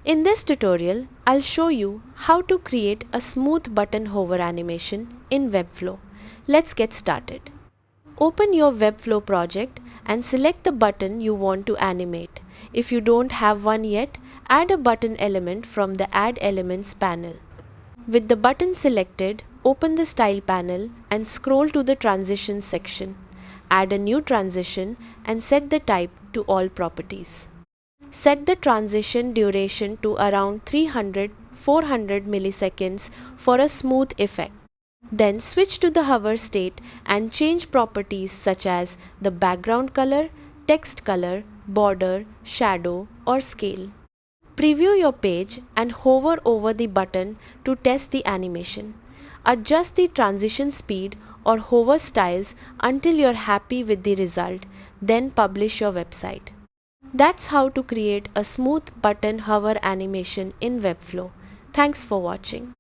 In this tutorial, I'll show you how to create a smooth button hover animation in Webflow. Let's get started. Open your Webflow project and select the button you want to animate. If you don't have one yet, add a button element from the Add Elements panel. With the button selected, open the Style panel and scroll to the Transitions section. Add a new transition and set the type to All Properties. Set the transition duration to around 300-400 milliseconds for a smooth effect. Then switch to the hover state and change properties such as the background color, text color, border, shadow, or scale. Preview your page and hover over the button to test the animation. Adjust the transition speed or hover styles until you're happy with the result, then publish your website. That's how to create a smooth button hover animation in Webflow. Thanks for watching.